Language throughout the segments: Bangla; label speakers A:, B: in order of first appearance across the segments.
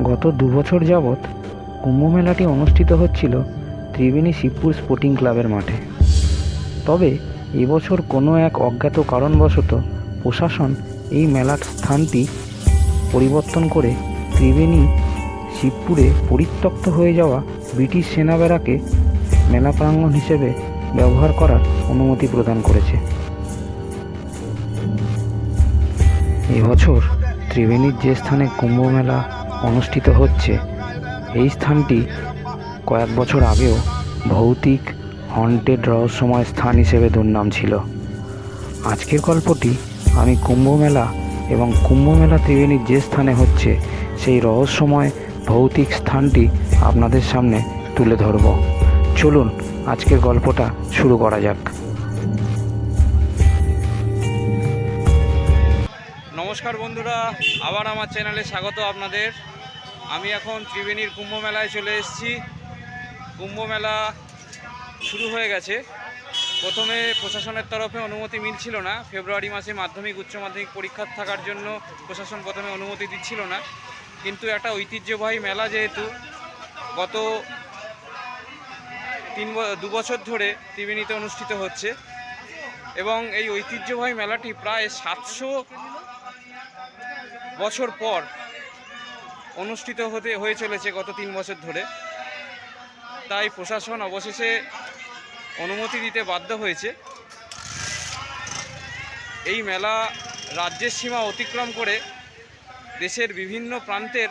A: গত 2 বছর যাবৎ কুম্ভমেলাটি অনুষ্ঠিত হচ্ছিল ত্রিবেণী শিবপুর স্পোর্টিং ক্লাবের মাঠে। তবে এবছর কোনো এক অজ্ঞাত কারণবশত প্রশাসন এই মেলার স্থানটি পরিবর্তন করে ত্রিবেণী শিবপুরে পরিত্যক্ত হয়ে যাওয়া ব্রিটিশ সেনা ব্যারাকে মেলা প্রাঙ্গণ হিসেবে ব্যবহার করার অনুমতি প্রদান করেছে। এবছর ত্রিবেণীর যে স্থানে কুম্ভ মেলা অনুষ্ঠিত হচ্ছে, এই স্থানটি কয়েক বছর আগেও ভৌতিক হন্টেড রহস্যময় স্থান হিসেবে দুর্নাম ছিল। আজকের গল্পটি আমি কুম্ভ মেলা এবং কুম্ভ মেলা ত্রিবেণীর যে স্থানে হচ্ছে সেই রহস্যময় ভৌতিক স্থানটি আপনাদের সামনে তুলে ধরব। চলুন আজকের গল্পটা শুরু করা যাক।
B: নমস্কার বন্ধুরা, আবার আমার চ্যানেলে স্বাগত আপনাদের। আমি এখন ত্রিবেণীর কুম্ভ মেলায় চলে এসেছি। কুম্ভ মেলা শুরু হয়ে গেছে। প্রথমে প্রশাসনের তরফে অনুমতি মিলছিল না। ফেব্রুয়ারি মাসে মাধ্যমিক উচ্চ মাধ্যমিক পরীক্ষা থাকার জন্য প্রশাসন প্রথমে অনুমতি দিচ্ছিল না। কিন্তু একটা ঐতিহ্যবাহী মেলা, যেহেতু গত 2 বছর ধরে ত্রিবেণীতে অনুষ্ঠিত হচ্ছে এবং এই ঐতিহ্যবাহী মেলাটি প্রায় 700 বছর পর অনুষ্ঠিত হয়ে চলেছে গত 3 বছর ধরে। তাই প্রশাসন অবশেষে অনুমতি দিতে বাধ্য হয়েছে। এই মেলা রাজ্যের সীমা অতিক্রম করে দেশের বিভিন্ন প্রান্তের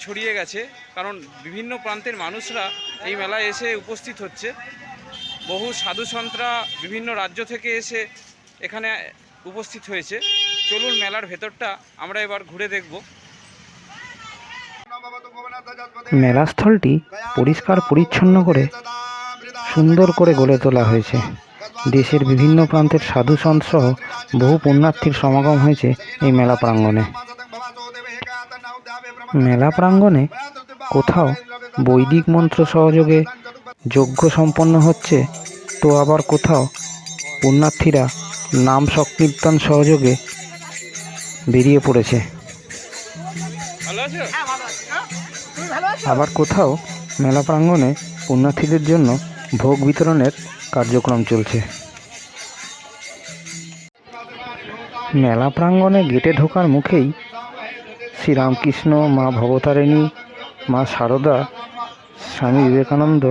B: ছড়িয়ে গেছে, কারণ বিভিন্ন প্রান্তের মানুষরা এই মেলায় এসে উপস্থিত হচ্ছে। বহু সাধু সন্তরা বিভিন্ন রাজ্য থেকে এসে এখানে উপস্থিত হয়েছে। চলুন মেলার ভেতরটা আমরা এবার ঘুরে দেখব।
A: মেলাস্থলটি পরিষ্কার পরিচ্ছন্ন করে সুন্দর করে গড়ে তোলা হয়েছে। দেশের বিভিন্ন প্রান্তের সাধু সন্ত সহ বহু পুণ্যার্থীর সমাগম হয়েছে এই মেলা প্রাঙ্গণে। মেলা প্রাঙ্গণে কোথাও বৈদিক মন্ত্র সহযোগে যজ্ঞ সম্পন্ন হচ্ছে, তো আবার কোথাও পুণ্যার্থীরা নাম সংকীর্তন সহযোগে বেরিয়ে পড়েছে। আবার কোথাও মেলা প্রাঙ্গণে পুণ্যার্থীদের জন্য ভোগ বিতরণের কার্যক্রম চলছে। মেলা প্রাঙ্গণে গেটে ঢোকার মুখেই শ্রীরামকৃষ্ণ, মা ভবতারিণী, মা শারদা, স্বামী বিবেকানন্দ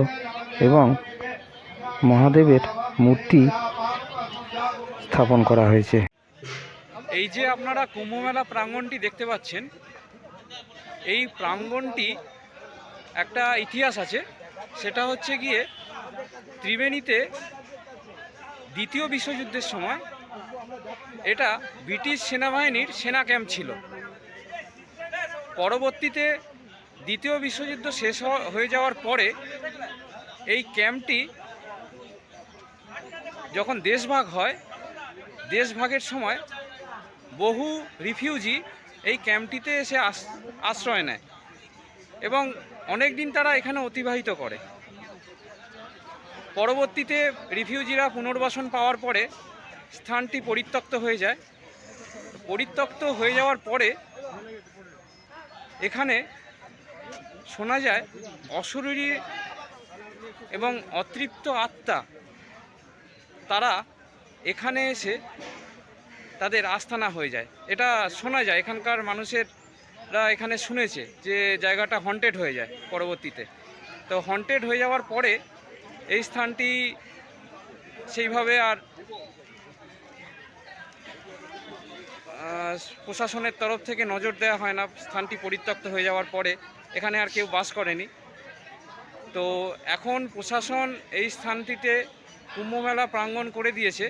A: এবং মহাদেবের মূর্তি স্থাপন করা হয়েছে।
B: এই যে আপনারা কুম্ভ মেলা প্রাঙ্গণটি দেখতে পাচ্ছেন, এই প্রাঙ্গণটি একটা ইতিহাস আছে। সেটা হচ্ছে গিয়ে ত্রিবেণীতে দ্বিতীয় বিশ্বযুদ্ধের সময় এটা ব্রিটিশ সেনাবাহিনীর সেনা ক্যাম্প ছিল। পরবর্তীতে দ্বিতীয় বিশ্বযুদ্ধ শেষ হয়ে যাওয়ার পরে এই ক্যাম্পটি যখন দেশভাগ হয়, দেশভাগের সময় বহু রিফিউজি এই ক্যাম্পটিতে এসে আশ্রয় নেয় এবং অনেক দিন তারা এখানে অতিবাহিত করে। পরবর্তীতে রিফিউজিরা পুনর্বাসন পাওয়ার পরে স্থানটি পরিত্যক্ত হয়ে যায়। পরিত্যক্ত হয়ে যাওয়ার পরে এখানে শোনা যায় অশরীরী এবং অতৃপ্ত আত্মা তারা এখানে এসে তাদের আস্তানা হয়ে যায়। এটা শোনা যায়, এখানকার মানুষেরা এখানে শুনেছে যে জায়গাটা হন্টেড হয়ে যায় পরবর্তীতে। তো হন্টেড হয়ে যাওয়ার পরে এই স্থানটি সেইভাবে আর প্রশাসনের তরফ থেকে নজর দেওয়া হয় না। স্থানটি পরিত্যক্ত হয়ে যাওয়ার পরে এখানে আর কেউ বাস করেনি। তো এখন প্রশাসন এই স্থানটিতে কুম্ভমেলা প্রাঙ্গণ করে দিয়েছে।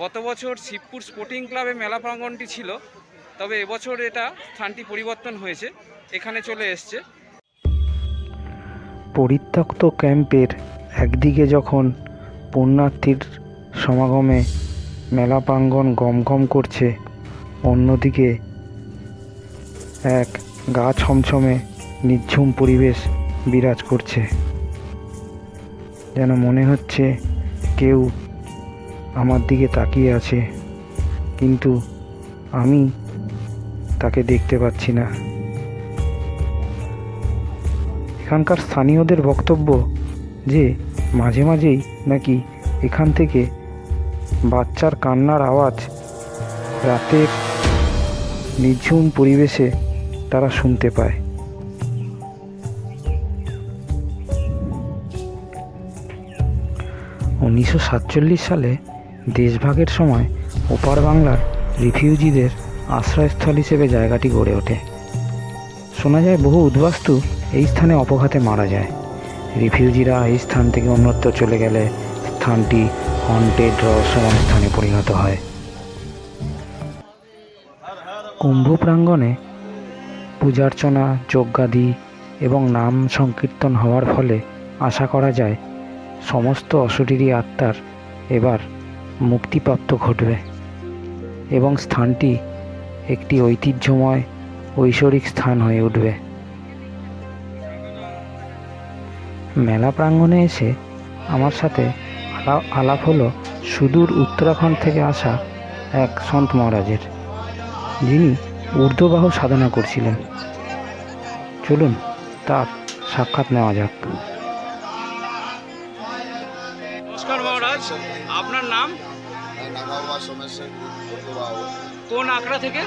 B: গত বছর শিবপুর স্পোর্টিং ক্লাবে মেলা প্রাঙ্গণটি ছিল, তবে এবছর এটা স্থানটি পরিবর্তন হয়েছে, এখানে চলে এসছে।
A: পরিত্যক্ত ক্যাম্পের একদিকে যখন পুণ্যার্থীর সমাগমে মেলা প্রাঙ্গণ গমগম করছে, অন্যদিকে এক গা ছমছমে নিঝুম পরিবেশ বিরাজ করছে। যেন মনে হচ্ছে কেউ আমার দিকে তাকিয়ে আছে, কিন্তু আমি তাকে দেখতে পাচ্ছি না। এখানকার স্থানীয়দের বক্তব্য যে মাঝে মাঝেই নাকি এখান থেকে বাচ্চার কান্নার আওয়াজ রাতের নিঝুম পরিবেশে তারা শুনতে পায়। 1947 সালে দেশভাগের সময় ওপার বাংলার রিফিউজিদের আশ্রয়স্থল হিসেবে জায়গাটি গড়ে ওঠে। শোনা যায় বহু উদ্বাস্তু এই স্থানে অপঘাতে মারা যায়। রিফিউজিরা এই স্থান থেকে অন্যত্র চলে গেলে স্থানটি হন্টেড রহস্যময় স্থানে পরিণত হয়। কুম্ভ প্রাঙ্গণে পূজার্চনা, যজ্ঞাদি এবং নাম সংকীর্তন হওয়ার ফলে আশা করা যায় সমস্ত অশরীরী আত্মার এবার মুক্তিপ্রাপ্ত ঘটবে এবং স্থানটি একটি ঐতিহ্যময় ঐশ্বরিক স্থান হয়ে উঠবে। মেলা প্রাঙ্গণে এসে আমার সাথে আলাপ হলো সুদূর উত্তরাখণ্ড থেকে আসা এক সন্ত মহারাজের, যিনি ঊর্ধ্ববাহু সাধনা করছিলেন। চলুন তার সাক্ষাৎ নেওয়া যাক।
B: নমস্কার মহারাজ, আপনার নাম? কোন আখড়া থেকে?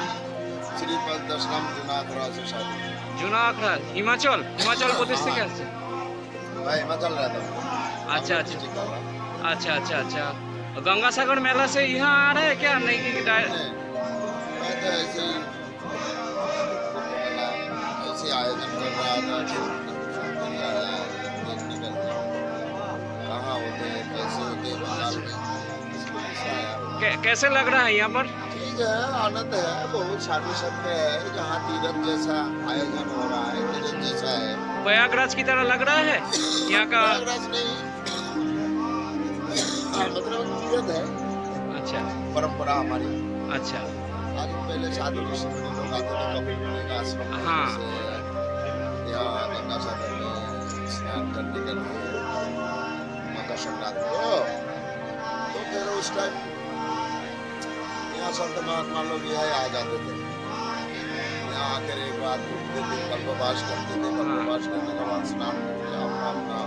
B: জুনা আখড়া, হিমাচল প্রদেশ থেকে আসছে। अच्छा अच्छा अच्छा अच्छा अच्छा गंगा सागर मेला से यहाँ आ रहे हैं क्या? नहीं कि
C: आयोजन कर रहा था, कहाँ होते हैं, कैसे होते हैं बंगाल में।
B: कैसे लग रहा है यहाँ पर?
C: ठीक है, आनंद है, बहुत साधु संत है, जहाँ तीरथ जैसा आयोजन हो रहा है, तीरथ जैसा है।
B: प्रयागराज की तरह लग रहा है यहाँ का?
C: प्रयागराज नहीं, मतलब तीरथ है।
B: अच्छा,
C: परंपरा हमारी।
B: अच्छा,
C: आज पहले साधु ऋषि मुनि लोग आते थे कपिल मुनि का आश्रम
B: हाँ।
C: से यहाँ गंगा सागर में स्नान करने के लिए मकर संक्रांति को, तो फिर उस टाइम यहाँ संत महात्मा लोग यहाँ आ जाते थे। यहाँ आकर एक रात रुकते थे, कल्पवास करते थे, कल्पवास करने के बाद स्नान करके अपना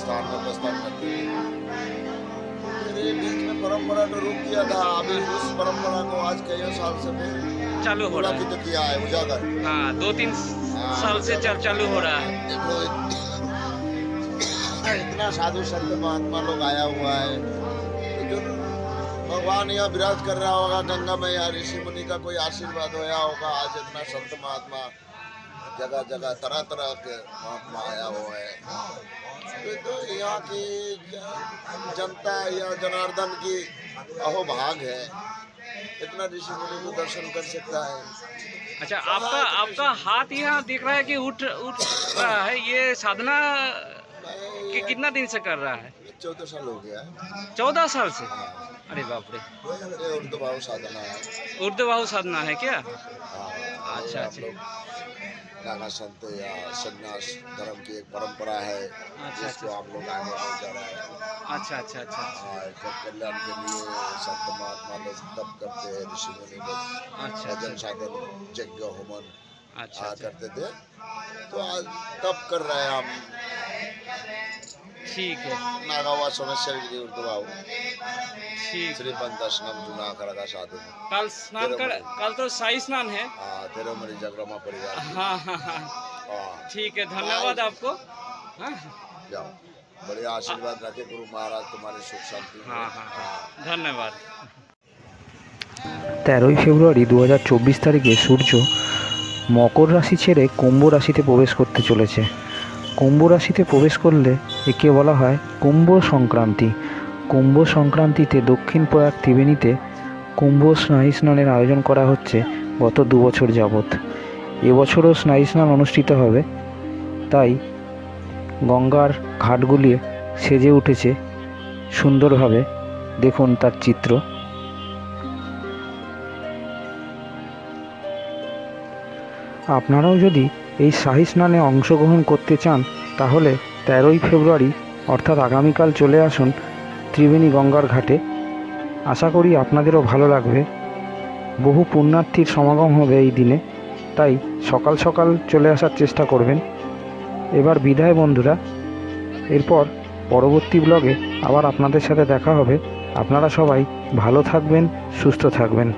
C: स्थान में प्रस्थान करते थे। फिर ये बीच में परंपरा ने रोक दिया था, अभी उस परंपरा को आज कई साल से फिर
B: चालू हो रहा है।
C: तो किया है उजागर।
B: हाँ, 2-3 साल से चालू हो रहा है।
C: देखो इतना साधु संत महात्मा लोग आया हुआ है, तो जो भगवान यहाँ विराज कर रहा होगा गंगा में, या ऋषि मुनि का कोई आशीर्वाद होया होगा। आज इतना संत महात्मा जगह जगह तरह तरह के महात्मा आया हुआ है, तो यहाँ की जनता या जनार्दन की अहोभाग है, इतना ऋषि मुनि को दर्शन कर सकता है।
B: अच्छा, आपका हाथ यहाँ दिख रहा है कि उठ रहा है, ये साधना कि कितना दिन से कर रहा है?
C: 14 साल हो गया है।
B: 14 साल से? अरे बाप रे,
C: ये ऊर्ध्वबाहु साधना है।
B: ऊर्ध्वबाहु साधना है क्या?
C: हाँ,
B: अच्छा,
C: आप
B: अच्छा।
C: लोग नागा संत या संन्यास धर्म की एक परंपरा है,
B: अच्छा,
C: जिसको आप लोग आगे ले जा रहे हैं।
B: अच्छा अच्छा अच्छा अच्छा
C: जब कल्याण के लिए संत महात्मा लोग तप करते हैं, ऋषि मुनि लोग
B: अच्छा
C: भजन साधन यज्ञ होमन
B: अच्छा अच्छा,
C: करते थे, तो आज तप कर रहे हैं हम।
B: ठीक है,
C: नागावा सोमेश्वर गिरी ऊर्ध्वबाहु
B: ठीक।
C: श्री पंचदशनम जूना आखड़ा का साधु।
B: कल स्नान कर, कल तो शाही स्नान है।
C: हाँ, तेरे मरी जगरमा परिवार।
B: हाँ हाँ हाँ,
C: हाँ,
B: ठीक है, धन्यवाद आपको। हाँ
C: जाओ, बड़े आशीर्वाद रखे गुरु महाराज तुम्हारी सुख शांति।
B: हाँ हाँ हाँ, धन्यवाद।
A: 13ই ফেব্রুয়ারি 2024 তারিখে সূর্য মকর রাশি ছেড়ে কুম্ভ রাশিতে প্রবেশ করতে চলেছে। কুম্ভ রাশিতে প্রবেশ করলে একে বলা হয় কুম্ভ সংক্রান্তি। কুম্ভ সংক্রান্তিতে দক্ষিণ প্রয়াগ ত্রিবেণীতে কুম্ভ স্নায়ী স্নানের আয়োজন করা হচ্ছে গত 2 বছর যাবৎ। এবছরও স্নায়ী স্নান অনুষ্ঠিত হবে, তাই গঙ্গার ঘাটগুলি সেজে উঠেছে সুন্দরভাবে। দেখুন তার চিত্র। আপনারাও যদি এই শাহী স্নানে অংশগ্রহণ করতে চান তাহলে 13ই ফেব্রুয়ারি অর্থাৎ আগামীকাল চলে আসুন ত্রিবেণী গঙ্গার ঘাটে। আশা করি আপনাদেরও ভালো লাগবে। বহু পুণ্যার্থীর সমাগম হবে এই দিনে, তাই সকাল সকাল চলে আসার চেষ্টা করবেন। এবার বিদায় বন্ধুরা। এরপর পরবর্তী ব্লগে আবার আপনাদের সাথে দেখা হবে। আপনারা সবাই ভালো থাকবেন, সুস্থ থাকবেন।